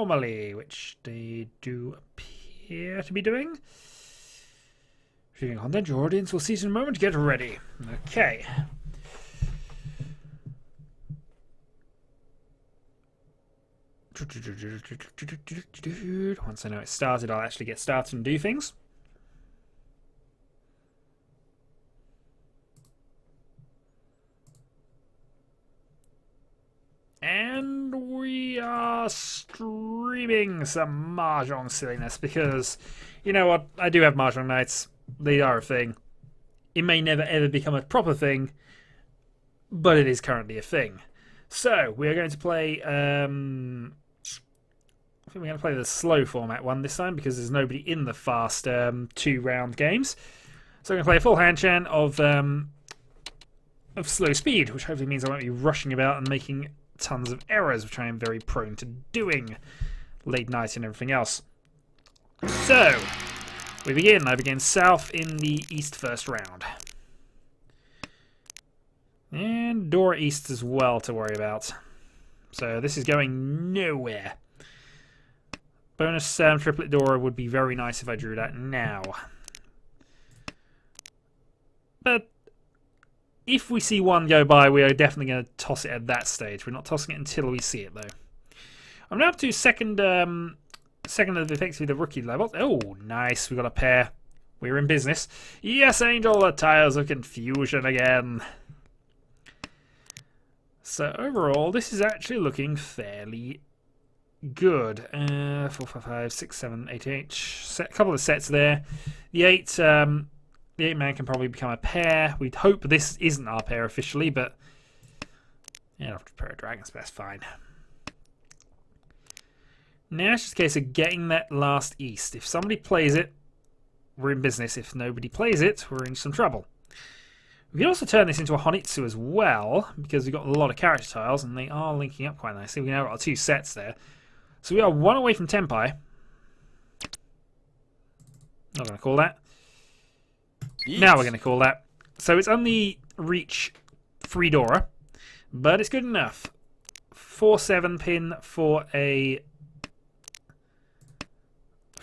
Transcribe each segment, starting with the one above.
normally, which they do appear to be doing. Viewing content, your audience will see it in a moment. Get ready. Okay. Once I know it's started, I'll actually get started and do things. And we are streaming some Mahjong silliness because, you know what, I do have Mahjong nights. They are a thing. It may never ever become a proper thing, but it is currently a thing. So, we are going to play, I think we're going to play the slow format one this time because there's nobody in the fast 2-round games. So I'm going to play a full hand chan of slow speed, which hopefully means I won't be rushing about and making tons of errors, which I am very prone to doing late night and everything else. So, we begin. I begin south in the east first round. And Dora east as well to worry about. So this is going nowhere. Bonus triplet Dora would be very nice if I drew that now. But if we see one go by, we are definitely going to toss it at that stage. We're not tossing it until we see it, though. I'm now up to second of effectively the rookie level. Oh, nice. We got a pair. We're in business. Yes, Angel, the tiles of confusion again. So overall, this is actually looking fairly good. 4, 5, 5, 6, 7, 8, 8. A couple of sets there. The 8. The 8-man can probably become a pair. We'd hope this isn't our pair officially, but yeah, after a pair of dragons, that's fine. Now it's just a case of getting that last east. If somebody plays it, we're in business. If nobody plays it, we're in some trouble. We can also turn this into a Honitsu as well, because we've got a lot of character tiles, and they are linking up quite nicely. We now got our 2 sets there. So we are 1 away from Tenpai. Not going to call that. Now we're going to call that. So it's only reach 3 Dora, but it's good enough. 4-7 pin for a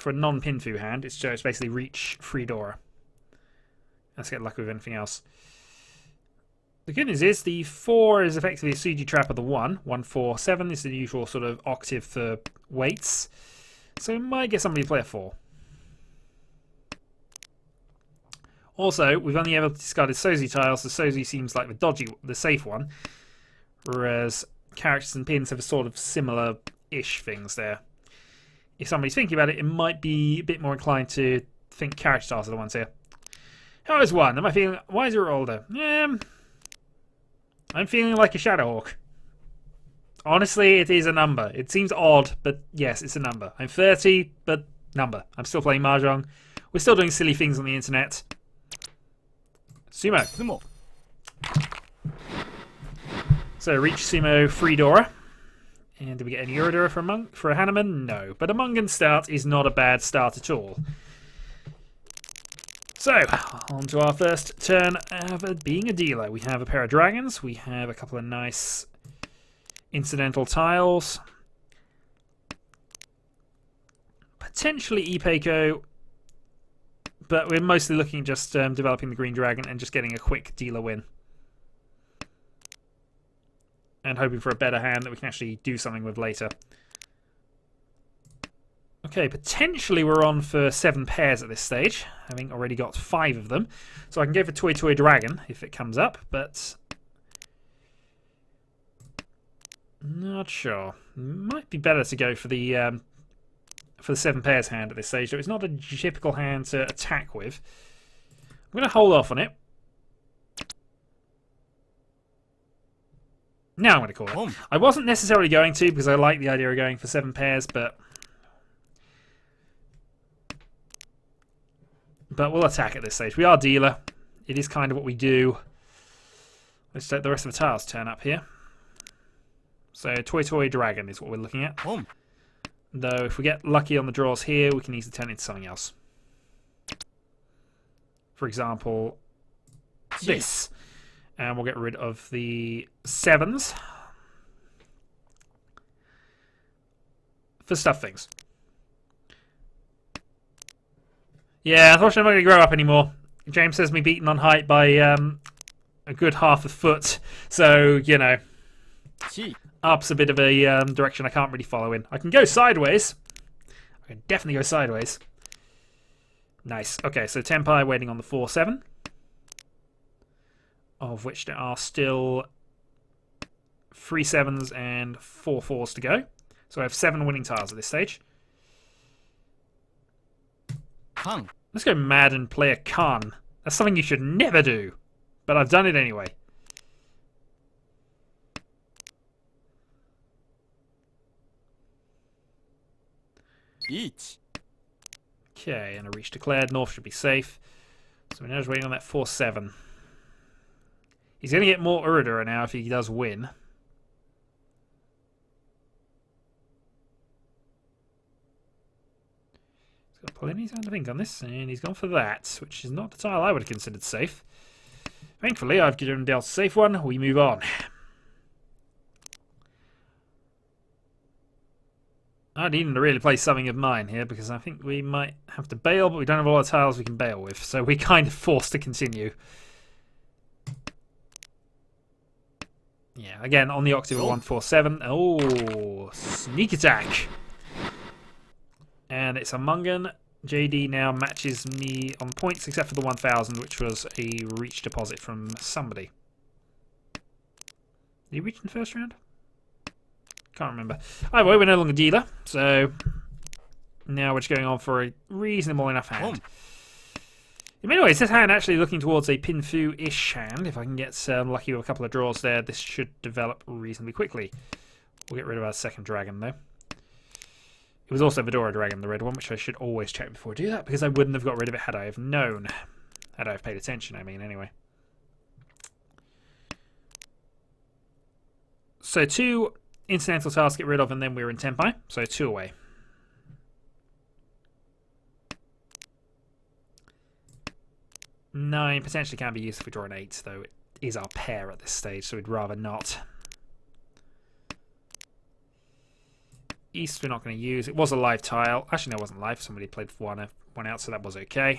non-pin fu hand. It's basically reach 3 Dora. Let's get lucky with anything else. The good news is the 4 is effectively a Suji trap of the 1. 1, 4, 7 is the usual sort of octave for weights. So we might get somebody to play a 4. Also, we've only ever discarded Sozi tiles, so Sozi seems like the safe one. Whereas characters and pins have a sort of similar-ish things there. If somebody's thinking about it, it might be a bit more inclined to think character tiles are the ones here. How is 1? Am I feeling wiser or older? I'm feeling like a Shadowhawk. Honestly, it is a number. It seems odd, but yes, it's a number. I'm 30, but number. I'm still playing Mahjong. We're still doing silly things on the internet. Sumo. So, reach Sumo 3 Dora. And do we get any Uridura for a Hanuman? No. But a Mungan start is not a bad start at all. So, on to our first turn of being a dealer. We have a pair of dragons. We have a couple of nice incidental tiles. Potentially Ipeco. But we're mostly looking at just developing the green dragon and just getting a quick dealer win. And hoping for a better hand that we can actually do something with later. Okay, potentially we're on for 7 pairs at this stage, having already got 5 of them. So I can go for Toy Toy Dragon if it comes up, but not sure. Might be better to go for the 7 pairs hand at this stage, so it's not a typical hand to attack with. I'm going to hold off on it. Now I'm going to call it. I wasn't necessarily going to because I like the idea of going for 7 pairs, but we'll attack at this stage. We are dealer. It is kind of what we do. Let's let the rest of the tiles turn up here. So Toy Toy Dragon is what we're looking at. Though if we get lucky on the draws here, we can easily turn it into something else. For example, this. And we'll get rid of the 7s. for stuff things. Yeah, unfortunately I'm not going to grow up anymore. James says me beaten on height by a good half a foot. So, you know, up's a bit of a direction I can't really follow in. I can go sideways. I can definitely go sideways. Nice. Okay, so Tenpai waiting on the 4-7. Of which there are still 3 7s and 4 4s to go. So I have 7 winning tiles at this stage. Let's go mad and play a Khan. That's something you should never do. But I've done it anyway. Okay, and a reach declared. North should be safe. So we're now just waiting on that 4-7. He's going to get more Uridura now if he does win. He's got plenty of time to think on this, and he's gone for that, which is not the tile I would have considered safe. Thankfully, I've given him dealt a safe one. We move on. I need him to really play something of mine here, because I think we might have to bail, but we don't have a lot of tiles we can bail with, so we're kind of forced to continue. Yeah, again, on the octave of 147. Oh, sneak attack. And it's a Mungan. JD now matches me on points, except for the 1000, which was a reach deposit from somebody. Did he reach in the first round? Can't remember. Either way, we're no longer dealer, so now we're just going on for a reasonable enough hand. In many ways, this hand actually looking towards a Pinfu-ish hand. If I can get lucky with a couple of draws there, this should develop reasonably quickly. We'll get rid of our second dragon, though. It was also Vidora Dragon, the red one, which I should always check before I do that, because I wouldn't have got rid of it had I have known. Had I have paid attention, I mean, anyway. So 2 incidental tiles to get rid of, and then we're in Tenpai. So 2 away. Nine potentially can be used if we draw an 8, though it is our pair at this stage, so we'd rather not. East we're not going to use. It was a live tile. Actually, no, it wasn't live. Somebody played one out, so that was okay.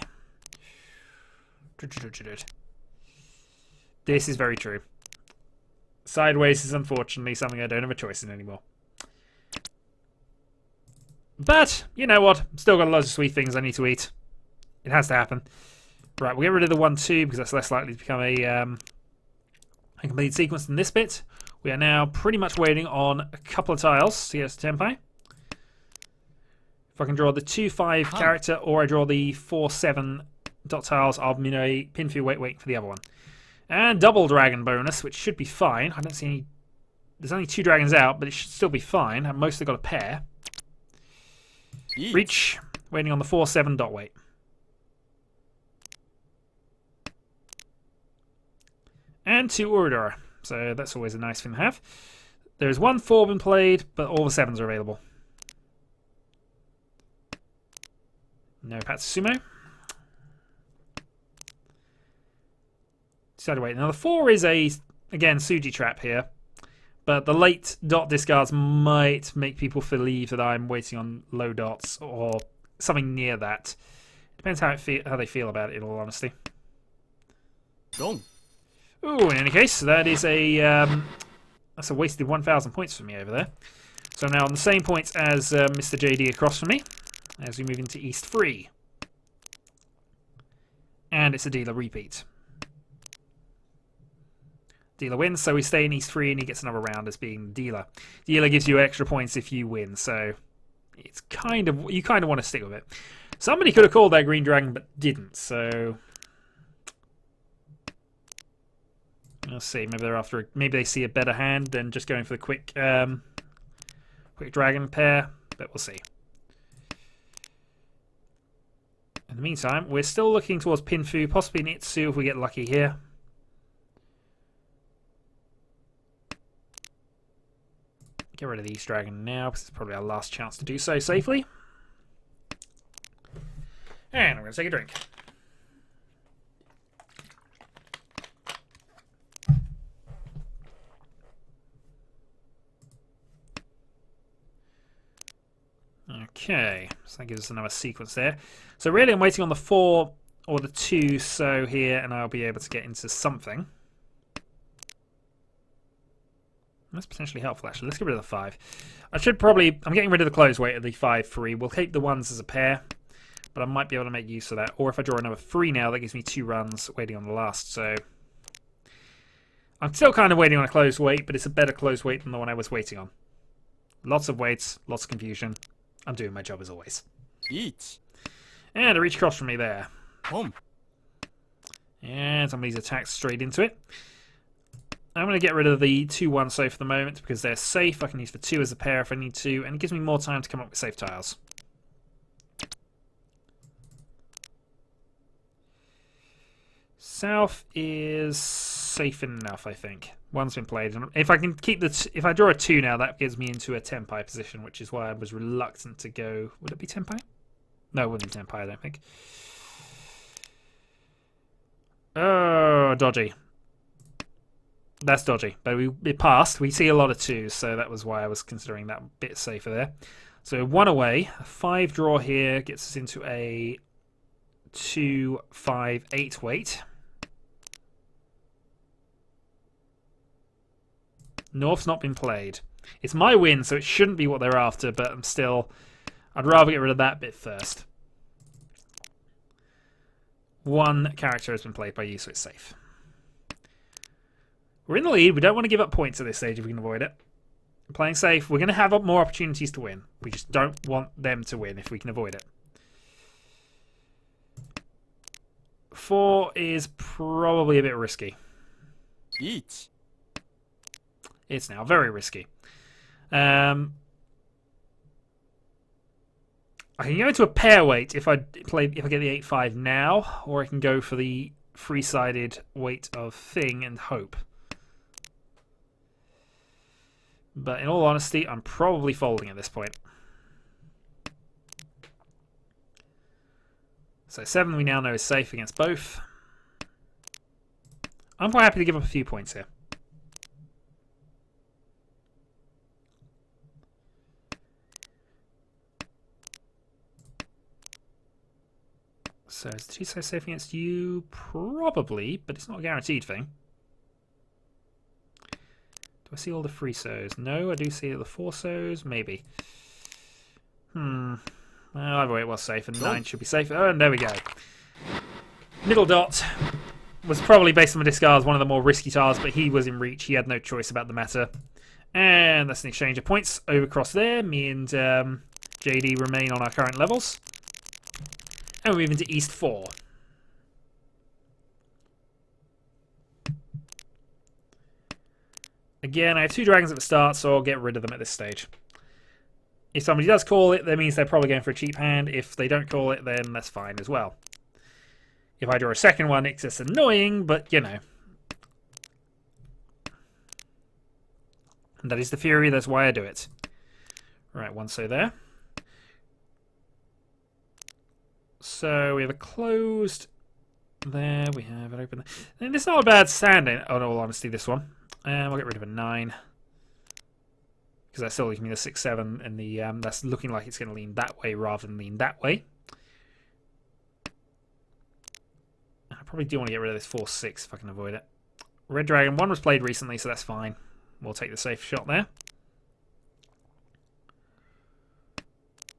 This is very true. Sideways is unfortunately something I don't have a choice in anymore. But, you know what? Still got loads of sweet things I need to eat. It has to happen. Right, we'll get rid of the 1-2 because that's less likely to become a complete sequence than this bit. We are now pretty much waiting on a couple of tiles to get us to Tenpai. If I can draw the 2-5 character or I draw the 4-7 dot tiles, I'll Pinfu wait for the other one. And double dragon bonus, which should be fine. I don't see any... There's only 2 dragons out, but it should still be fine. I've mostly got a pair. Reach, waiting on the 4-7 dot wait. And 2 Uridura. So that's always a nice thing to have. There's 1 4 been played, but all the 7s are available. No Patsumo. Decided to wait. Now the 4 is a, again, Suji trap here. But the late dot discards might make people believe that I'm waiting on low dots or something near that. Depends how they feel about it, in all honesty. Gone. Ooh, in any case, that is that's a wasted 1,000 points for me over there. So I'm now on the same points as Mr. JD across from me, as we move into East 3. And it's a dealer repeat. Dealer wins, so we stay in East 3 and he gets another round as being the dealer. Dealer gives you extra points if you win, so it's you kind of want to stick with it. Somebody could have called that green dragon, but didn't, so... Let's see. Maybe they see a better hand than just going for the quick dragon pair. But we'll see. In the meantime, we're still looking towards Pinfu, possibly Nitsu if we get lucky here. Get rid of the East Dragon now, because it's probably our last chance to do so safely. And I'm going to take a drink. Okay, so that gives us another sequence there. So really I'm waiting on the 4 or the 2 so here, and I'll be able to get into something. That's potentially helpful, actually. Let's get rid of the 5. I'm getting rid of the closed weight of the 5-3. We'll keep the 1s as a pair, but I might be able to make use of that. Or if I draw another 3 now, that gives me 2 runs waiting on the last. So I'm still kind of waiting on a closed weight, but it's a better closed weight than the one I was waiting on. Lots of weights, lots of confusion. I'm doing my job as always. Riichi. And a reach across from me there. Home. And somebody's attacked straight into it. I'm going to get rid of the 2-1 so for the moment because they're safe. I can use the 2 as a pair if I need to, and it gives me more time to come up with safe tiles. South is safe enough, I think. One's been played, and if I can keep if I draw a 2 now, that gives me into a tenpai position, which is why I was reluctant to go. Would it be tenpai? No, it wouldn't be tenpai, I don't think. Oh, dodgy. That's dodgy, but it passed. We see a lot of 2s, so that was why I was considering that bit safer there. So 1 away, a 5 draw here gets us into a 2-5-8 weight. North's not been played. It's my win, so it shouldn't be what they're after, but I'd rather get rid of that bit first. 1 character has been played by you, so it's safe. We're in the lead. We don't want to give up points at this stage if we can avoid it. Playing safe. We're going to have more opportunities to win. We just don't want them to win if we can avoid it. 4 is probably a bit risky. Riichi. It's now very risky. I can go into a pair weight if I get the 8-5 now, or I can go for the free-sided weight of Thing and hope. But in all honesty, I'm probably folding at this point. So 7 we now know is safe against both. I'm quite happy to give up a few points here. So is 2 so safe against you? Probably, but it's not a guaranteed thing. Do I see all the 3 so's? No, I do see the 4 so's. Maybe. Well, either way it was safe, and 9 should be safe. Oh, and there we go. Middle dot was probably, based on my discards, one of the more risky tiles, but he was in reach. He had no choice about the matter. And that's an exchange of points. Over across there, me and JD remain on our current levels. And we move into East 4. Again, I have 2 dragons at the start, so I'll get rid of them at this stage. If somebody does call it, that means they're probably going for a cheap hand. If they don't call it, then that's fine as well. If I draw a second one, it's just annoying, but, you know. And that is the theory, that's why I do it. Right, 1 so there. So we have a closed there, we have it open there. And it's not a bad standing, in all honesty, this one. We'll get rid of a 9. Because that's still giving me the 6-7, and the that's looking like it's going to lean that way rather than lean that way. I probably do want to get rid of this 4-6 if I can avoid it. Red Dragon 1 was played recently, so that's fine. We'll take the safe shot there.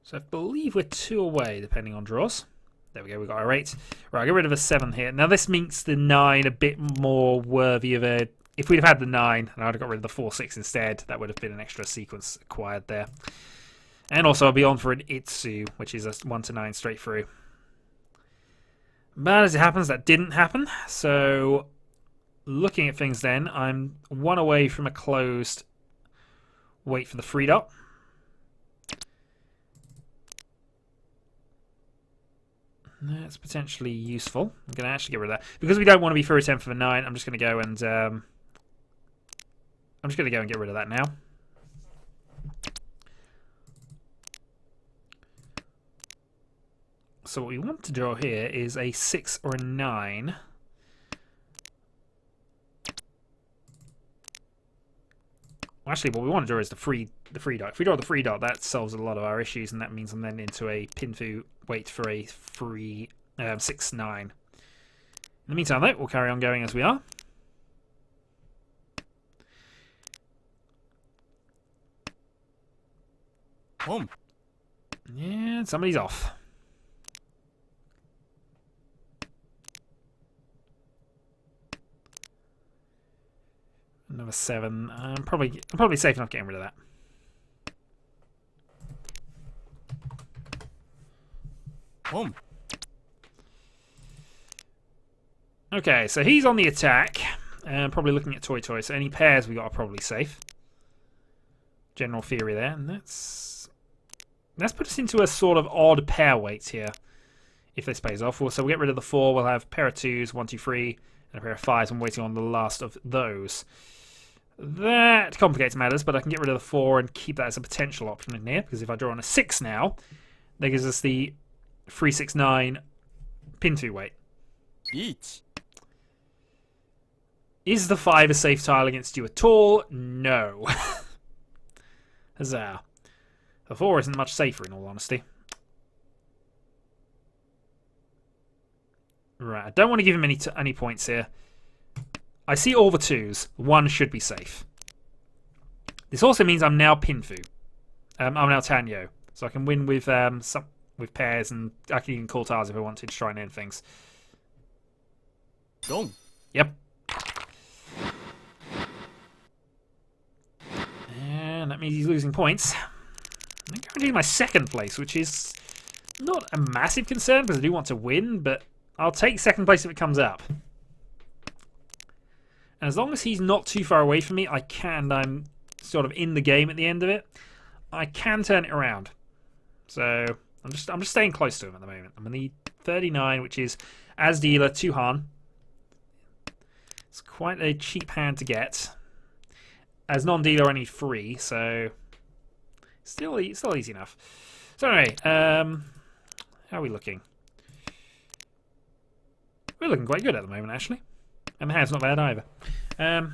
So I believe we're 2 away, depending on draws. There we go, we got our 8. Right, I'll get rid of a 7 here. Now this makes the 9 a bit more worthy of a... If we'd have had the 9, and I'd have got rid of the 4-6 instead, that would have been an extra sequence acquired there. And also I'll be on for an Itsu, which is a 1-9 straight through. But as it happens, that didn't happen. So, looking at things then, I'm 1 away from a closed wait for the 3 dot. That's potentially useful. I'm going to actually get rid of that. Because we don't want to be through a 10 for the 9, I'm just going to go and... get rid of that now. So what we want to draw here is a 6 or a 9. Actually, what we want to draw is the free dot. If we draw the free dot, that solves a lot of our issues, and that means I'm then into a Pinfu wait for a free 6-9. In the meantime, though, we'll carry on going as we are. Home. Yeah, somebody's off. Another 7. I'm probably safe enough getting rid of that. Home. Okay, so he's on the attack. Probably looking at Toy Toy. So any pairs we got are probably safe. General theory there, and let's put us into a sort of odd pair weight here. If this pays off, so we'll get rid of the 4. We'll have a pair of 2s, 1, 2, 3, and a pair of 5s. I'm waiting on the last of those. That complicates matters, but I can get rid of the 4 and keep that as a potential option in here, because if I draw on a 6 now, that gives us the 3, 6, 9 Pinfu weight. Riichi. Is the 5 a safe tile against you at all? No. Huzzah. The 4 isn't much safer in all honesty. Right, I don't want to give him any points here. I see all the 2s. 1 should be safe. This also means I'm now Pinfu. I'm now Tanyo. So I can win with pairs, and I can even call tiles if I wanted to try and end things. Dong. Yep. And that means he's losing points. I'm guaranteeing my 2nd place, which is not a massive concern because I do want to win, but I'll take 2nd place if it comes up. And as long as he's not too far away from me, I'm sort of in the game at the end of it, I can turn it around. So I'm just staying close to him at the moment. I'm in the 39, which is as dealer 2 Han. It's quite a cheap hand to get. As non-dealer, I need 3, so still easy enough. So anyway, how are we looking? We're looking quite good at the moment, actually. And the hand's not bad either. If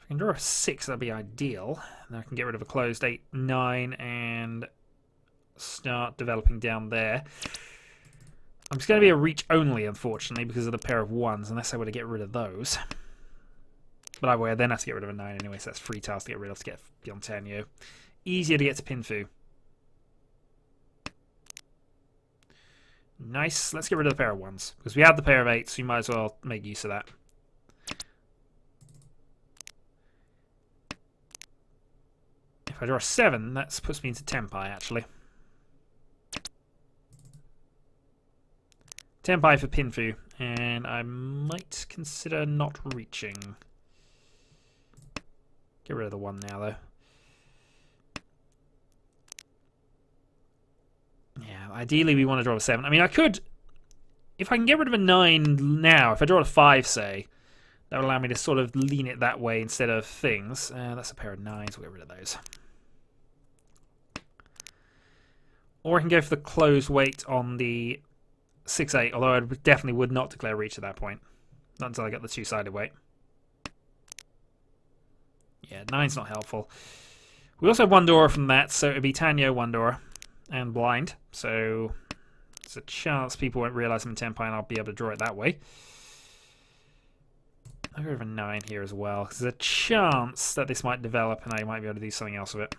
I can draw a 6, that'd be ideal. Then I can get rid of a closed 8, 9, and start developing down there. I'm just going to be a reach only, unfortunately, because of the pair of 1s, unless I were to get rid of those. But I will then have to get rid of a 9 anyway, so that's 3 tiles to get rid of to get beyond Tanyo. Easier to get to Pinfu. Nice. Let's get rid of the pair of 1s, because we have the pair of 8s, so you might as well make use of that. If I draw a 7, that puts me into Tenpai, actually. Tenpai for Pinfu, and I might consider not reaching. Get rid of the 1 now, though. Yeah, ideally we want to draw a 7. I mean, I could... If I can get rid of a 9 now, if I draw a 5, say, that would allow me to sort of lean it that way instead of things. That's a pair of 9s, we'll get rid of those. Or I can go for the closed weight on the 6-8, although I definitely would not declare reach at that point. Not until I get the 2-sided weight. Yeah, 9's not helpful. We also have 1 Dora from that, so it would be Tanyo, 1 Dora, and blind. So there's a chance people won't realise I'm in Tenpai and I'll be able to draw it that way. I'll go over 9 here as well, because there's a chance that this might develop and I might be able to do something else with it.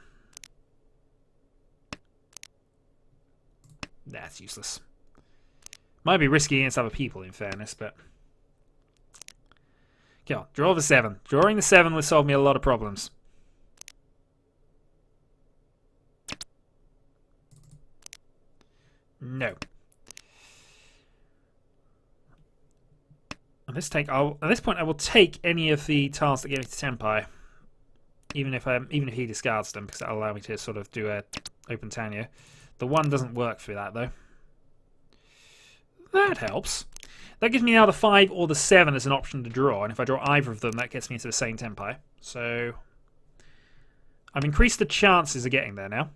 That's useless. Might be risky against other people, in fairness, but... Okay, on, draw the 7. Drawing the 7 would solve me a lot of problems. No. At this point, I will take any of the tiles that get me to Tenpai, even if he discards them, because that'll allow me to sort of do a open Tanyo. The 1 doesn't work for that, though. That helps. That gives me now the 5 or the 7 as an option to draw, and if I draw either of them, that gets me into the same Tenpai. So I've increased the chances of getting there now.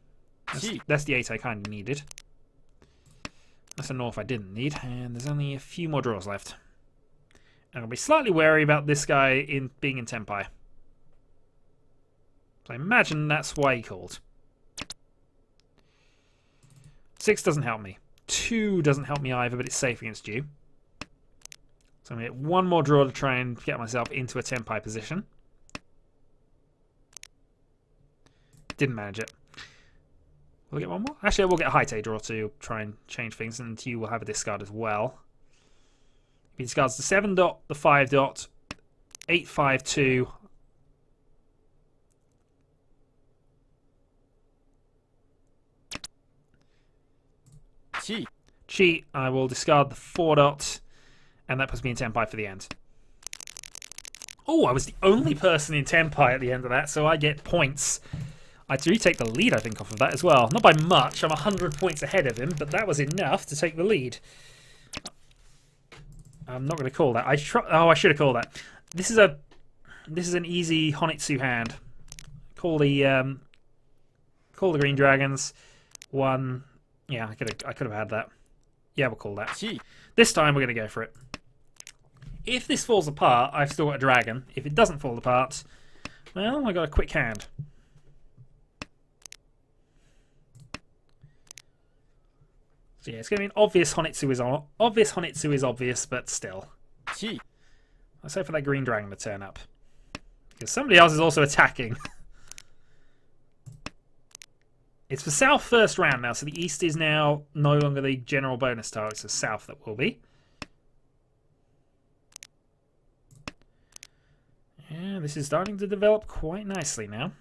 That's the 8 I kind of needed. That's a North I didn't need, and there's only a few more draws left. And I'll be slightly wary about this guy in being in Tenpai. So I imagine that's why he called. 6 doesn't help me. 2 doesn't help me either, but it's safe against you. So I'm going to get one more draw to try and get myself into a Tenpai position. Didn't manage it. Will I get one more? Actually, I will get a Haite draw to try and change things, and you will have a discard as well. He discards the 7 dot, the 5 dot, 8, 5, 2. Cheat. I will discard the 4 dot, and that puts me in Tenpai for the end. Oh, I was the only person in Tenpai at the end of that, so I get points. I do take the lead, I think, off of that as well. Not by much. I'm 100 points ahead of him, but that was enough to take the lead. I'm not going to call that. I should have called that. This is an easy Honitsu hand. Call the green dragons. 1. Yeah, I could have had that. Yeah, we'll call that. This time we're going to go for it. If this falls apart, I've still got a dragon. If it doesn't fall apart, well, I got a quick hand. So yeah, it's going to be an obvious Honitsu is on. Obvious Honitsu is obvious, but still. Let's hope for that green dragon to turn up. Because somebody else is also attacking. It's for South first round now, so the East is now no longer the general bonus tile. It's the South that will be. Yeah, this is starting to develop quite nicely now.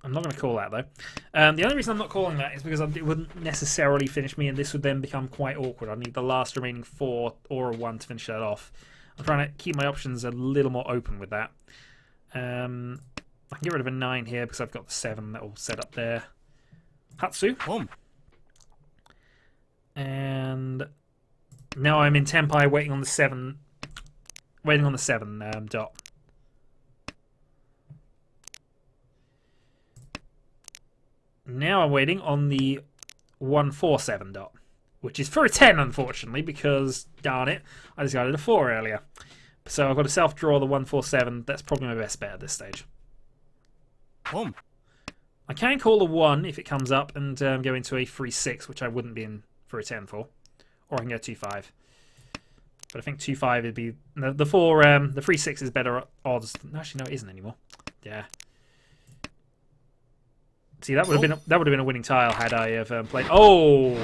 I'm not going to call that, though. The only reason I'm not calling that is because it wouldn't necessarily finish me, and this would then become quite awkward. I need the last remaining 4 or a 1 to finish that off. I'm trying to keep my options a little more open with that. I can get rid of a 9 here because I've got the 7 that will set up there. Hatsu. And now I'm in Tenpai waiting on the 7. Waiting on the 7 dot. Now I'm waiting on the 147 dot, which is for a 10, unfortunately, because, darn it, I discarded a 4 earlier. So I've got to self-draw the 147. That's probably my best bet at this stage. I can call a 1 if it comes up and go into a 3-6, which I wouldn't be in for a 10 for. Or I can go 2-5. But I think 2-5 would be... The 3-6 is better odds. Actually, no, it isn't anymore. Yeah. See, that would have been a winning tile had I have played. Oh,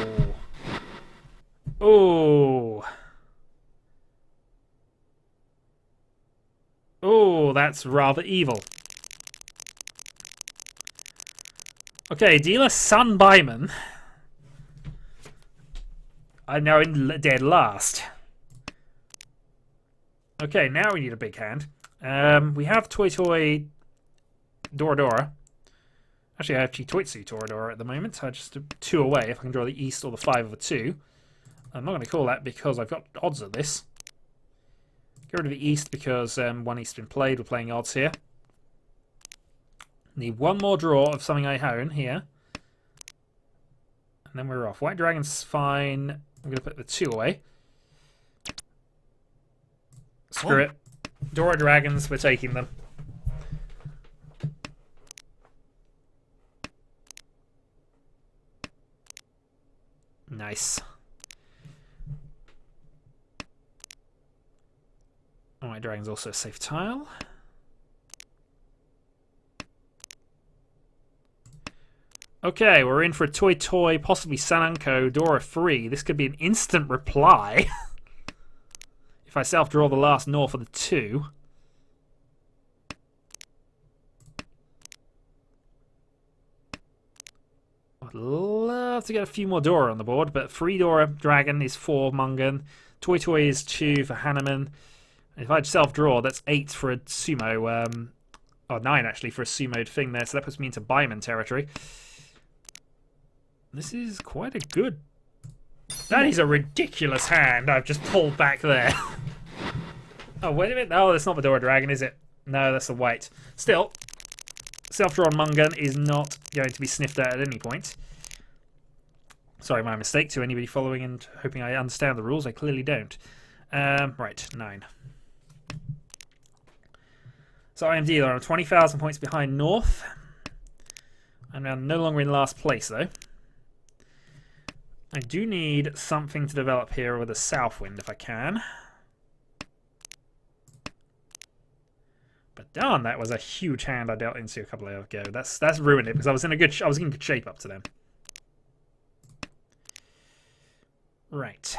that's rather evil. Okay, dealer Sun Byman. I'm now in dead last. Okay, now we need a big hand. We have Toy Dora. Actually, I have Chitoitsu Toradora at the moment. I just 2 away if I can draw the East or the 5 of a 2. I'm not going to call that because I've got odds of this. Get rid of the East because 1 East's been played. We're playing odds here. Need 1 more draw of something I own here. And then we're off. White Dragon's fine. I'm going to put the 2 away. Screw it. Dora Dragons, we're taking them. Nice. White Dragon's also a safe tile. Okay, we're in for a Toy, possibly Sananko, Dora 3. This could be an instant reply. If I self-draw the last Nor for the 2. I'd love to get a few more Dora on the board, but 3 Dora Dragon is 4 Mungan. Toy is 2 for Hanneman. If I'd self-draw, that's 8 for a sumo. Oh, 9 actually for a sumoed thing there, so that puts me into Byman territory. This is quite a good... That is a ridiculous hand I've just pulled back there. Oh, wait a minute. Oh, that's not the Dora Dragon, is it? No, that's the white. Still, self-drawn Mungan is not going to be sniffed at any point. Sorry, my mistake to anybody following and hoping I understand the rules. I clearly don't. Right, 9. So I am dealer. I'm 20,000 points behind North. I'm now no longer in last place, though. I do need something to develop here with a south wind, if I can. But darn, that was a huge hand I dealt into a couple of hours ago. That's ruined it because I was in good shape up to then. Right.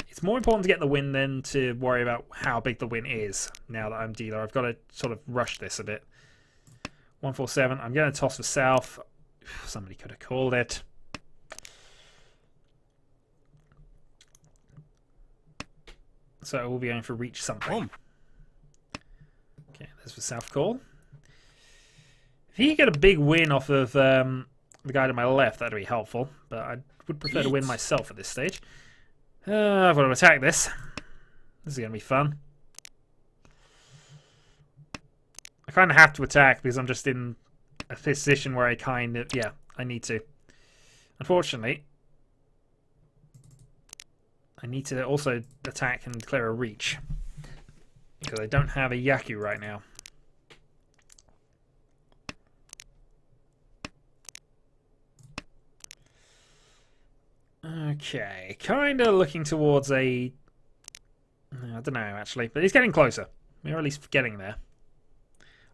It's more important to get the win than to worry about how big the win is. Now that I'm dealer, I've got to sort of rush this a bit. 147. I'm going to toss for south. Somebody could have called it. So we'll be going for reach something. Okay, there's the south call. If he could get a big win off of the guy to my left, that'd be helpful. But I would prefer to win myself at this stage. I've got to attack this. This is going to be fun. I kind of have to attack because I'm just in a position where I kind of... Yeah, I need to. Unfortunately, I need to also attack and clear a reach. Because I don't have a Yaku right now. Okay, kind of looking towards a... I don't know, actually. But he's getting closer. We're at least getting there.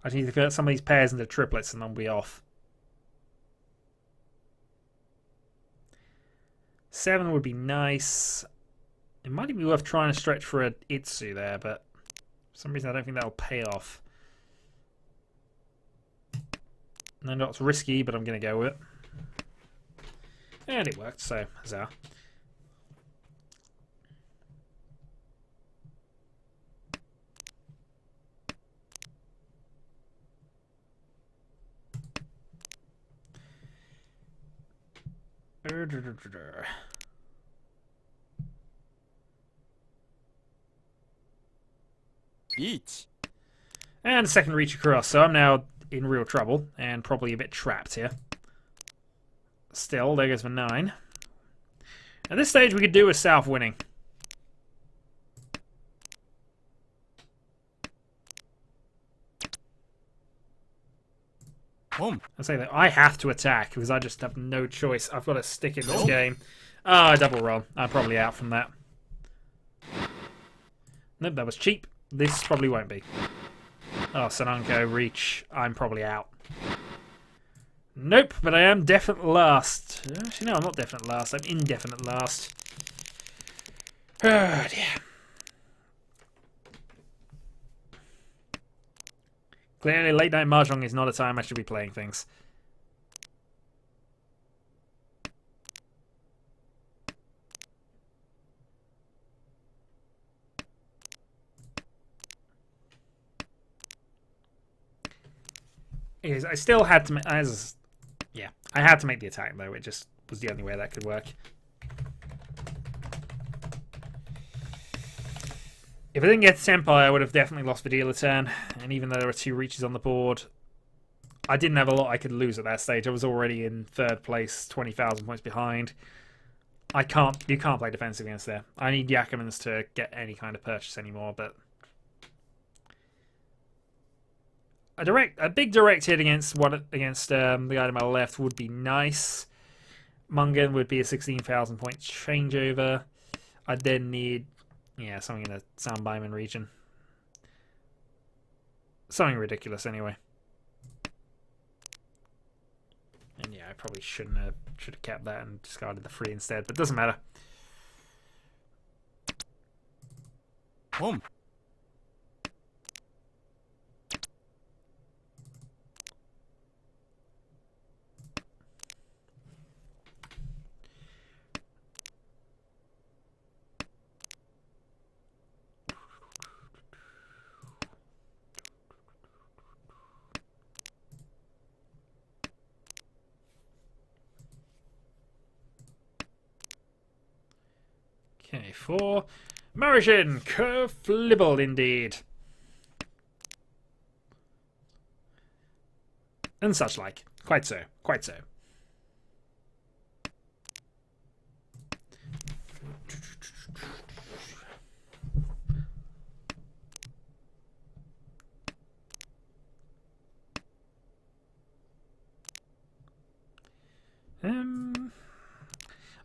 I just need to get some of these pairs into triplets and then we'll be off. 7 would be nice. It might even be worth trying to stretch for a Itsu there, but for some reason I don't think that'll pay off. No, not risky, but I'm going to go with it. And it worked, so huzzah. Riichi. And a second reach across, so I'm now in real trouble and probably a bit trapped here. Still, there goes for 9. At this stage, we could do a south winning. I say that I have to attack because I just have no choice. I've got to stick in this game. Ah, double roll. I'm probably out from that. Nope, that was cheap. This probably won't be. Oh, Sananko, reach. I'm probably out. Nope, but I am definite last. Actually, no, I'm not definite last. I'm indefinite last. Oh, dear. Clearly, late night Mahjong is not a time I should be playing things. I still had to make... Yeah, I had to make the attack, though. It just was the only way that could work. If I didn't get Senpai, I would have definitely lost the dealer turn. And even though there were 2 reaches on the board, I didn't have a lot I could lose at that stage. I was already in 3rd place, 20,000 points behind. You can't play defensive against there. I need Yakumans to get any kind of purchase anymore, but... A big direct hit against the guy to my left would be nice. Mungan would be a 16,000 point changeover. I'd then need... Yeah, something in the Soundbyman region. Something ridiculous, anyway. And yeah, I probably should have kept that and discarded the 3 instead, but it doesn't matter. Okay, 4. Marishin, curve flibbled indeed. And such like. Quite so, quite so.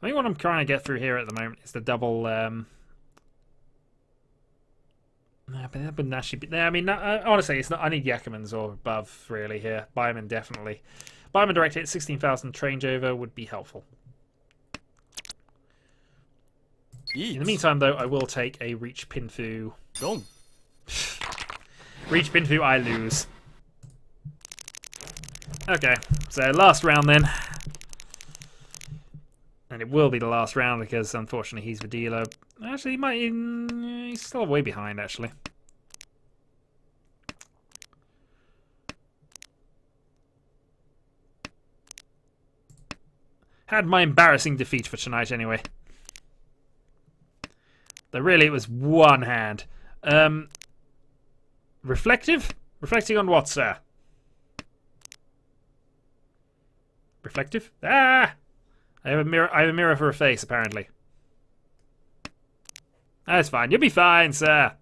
I think what I'm trying to get through here at the moment is the double. But that wouldn't actually be. I mean, honestly, it's not. I need Yakimans or above really here. Bioman definitely. Bioman direct hit 16,000 changeover would be helpful. In the meantime, though, I will take a Reach Pinfu. Dong. Reach Pinfu, I lose. Okay, so last round then. And it will be the last round because, unfortunately, he's the dealer. Actually, he might. He's still way behind, actually. Had my embarrassing defeat for tonight, anyway. Though really, it was one hand. Reflective? Reflecting on what, sir? Reflective? Ah! I have a mirror for a face, apparently. That's fine. You'll be fine, sir.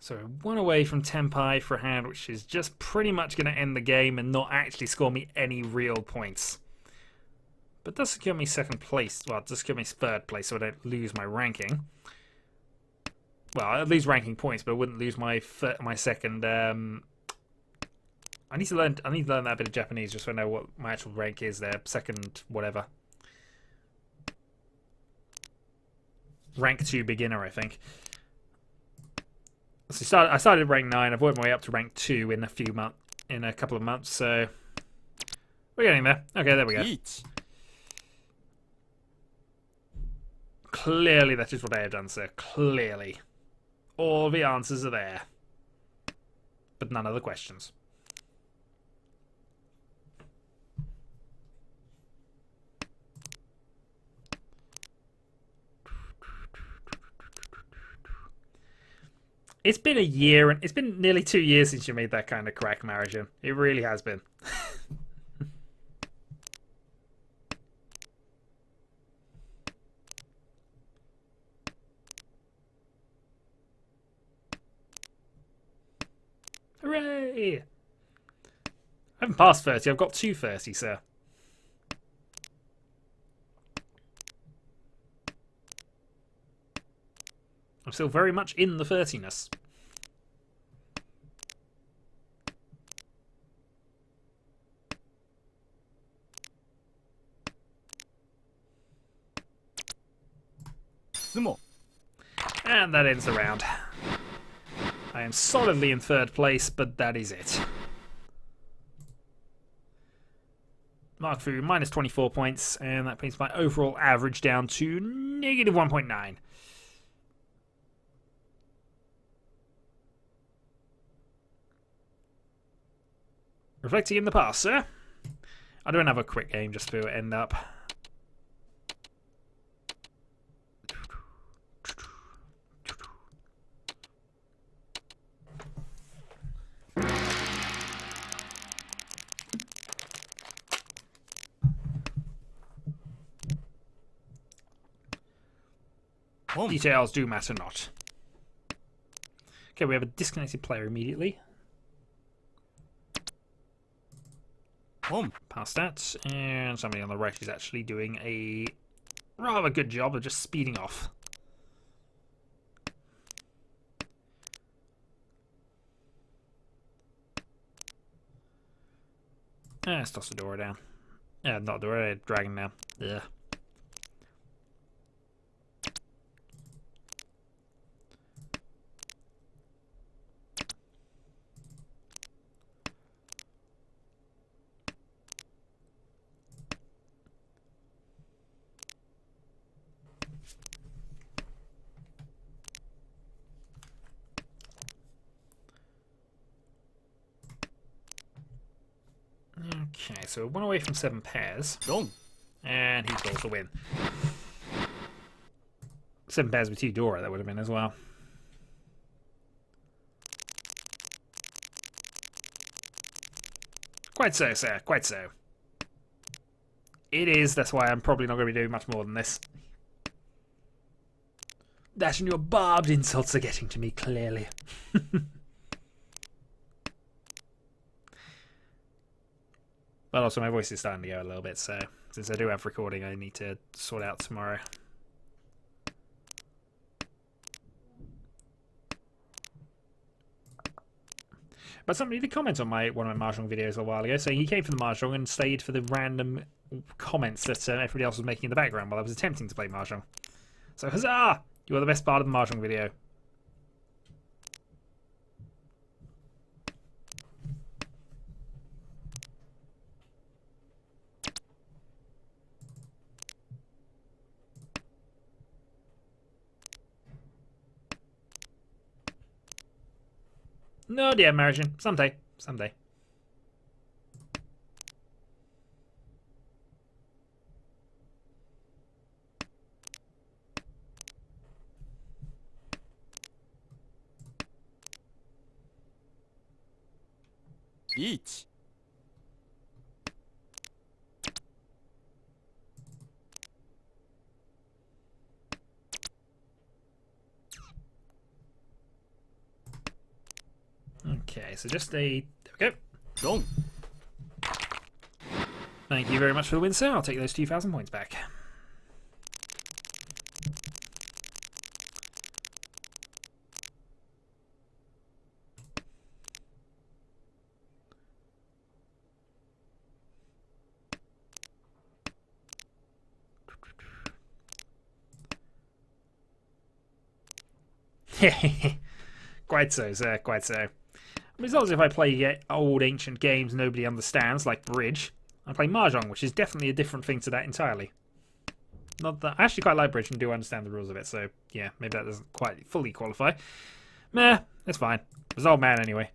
So one away from Tenpai for a hand, which is just pretty much going to end the game and not actually score me any real points. But does secure me second place. Well, it does secure me third place, so I don't lose my ranking. Well, I'd lose ranking points, but I wouldn't lose my second. I need to learn that bit of Japanese just so I know what my actual rank is there. Second, whatever. Rank 2 beginner, I think. So I started at rank 9. I've worked my way up to rank 2 in a couple of months. So we're getting there. Okay, there we go. Riichi. Clearly, that is what I have done, sir. Clearly, all the answers are there, but none of the questions. It's been a year, and it's been nearly 2 years since you made that kind of crack, Mahjong. It really has been. Hooray! I haven't passed 30. I've got 230, sir. I'm still very much in the 30ness. Sumo. And that ends the round. I am solidly in third place, but that is it. Mark Fu, minus 24 points, and that brings my overall average down to negative 1.9. Reflecting in the past, sir. I'll do another quick game just to end up. Details do matter not. Okay, we have a disconnected player immediately. Past that, and somebody on the right is actually doing a rather good job of just speeding off. Let's toss the door down. Not door, dragon down. Yeah. Okay, so 1 away from 7 pairs. Dong. And he calls the win. 7 pairs with 2 Dora, that would have been as well. Quite so, sir. Quite so. It is. That's why I'm probably not going to be doing much more than this. That and your barbed insults are getting to me, clearly. But also my voice is starting to go a little bit, so since I do have recording, I need to sort out tomorrow. But somebody did comment on one of my Mahjong videos a while ago, saying he came for the Mahjong and stayed for the random comments that everybody else was making in the background while I was attempting to play Mahjong. So huzzah! You are the best part of the Mahjong video. No, dear Martian. Someday. Someday. Riichi. Okay, so just a... There we go. Dong. Thank you very much for the win, sir. I'll take those 2,000 points back. Quite so, sir. Quite so. I mean, it's not as if I play old ancient games nobody understands, like Bridge. I play Mahjong, which is definitely a different thing to that entirely. Not that I actually quite like Bridge and do understand the rules of it, so yeah, maybe that doesn't quite fully qualify. Meh, it's fine. It's an old man anyway.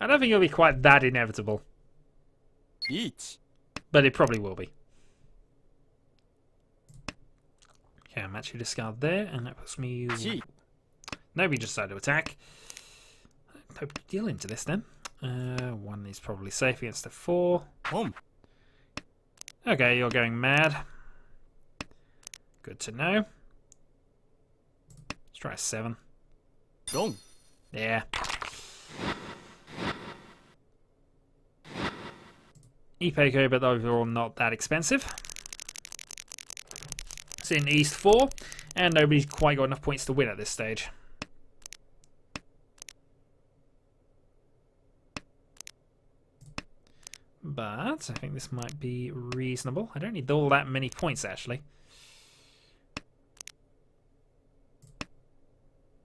I don't think it'll be quite that inevitable, Riichi. but it probably will be. Okay, I'm actually discard there, and that puts me... Chi. Nobody just decided to attack. Hope to deal into this then. 1 is probably safe against a 4. Hom. Okay, you're going mad. Good to know. Let's try a 7. Dong. Yeah. Ipeko, but overall not that expensive. It's in East 4, and nobody's quite got enough points to win at this stage. But I think this might be reasonable. I don't need all that many points, actually.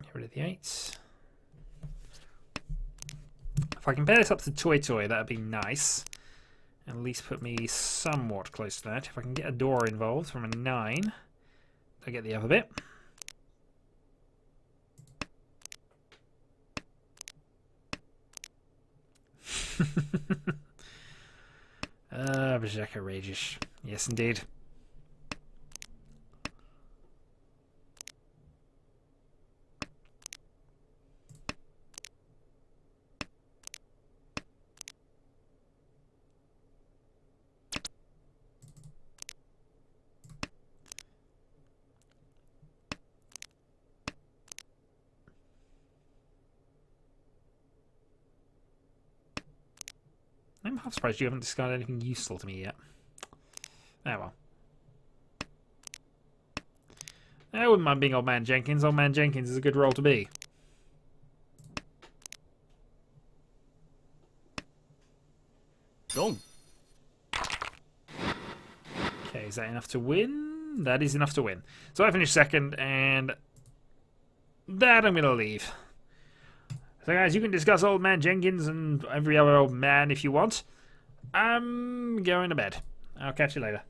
Get rid of the 8s. If I can pair this up to Toy Toy, that would be nice. At least put me somewhat close to that. If I can get a door involved from a 9, I get the other bit. Berserker Ragish. Yes, indeed. I'm half surprised you haven't discarded anything useful to me yet. Oh well. I wouldn't mind being Old Man Jenkins. Old Man Jenkins is a good role to be. Dong. Okay, is that enough to win? That is enough to win. So I finished second, and that, I'm going to leave. So guys, you can discuss Old Man Jenkins and every other old man if you want. I'm going to bed. I'll catch you later.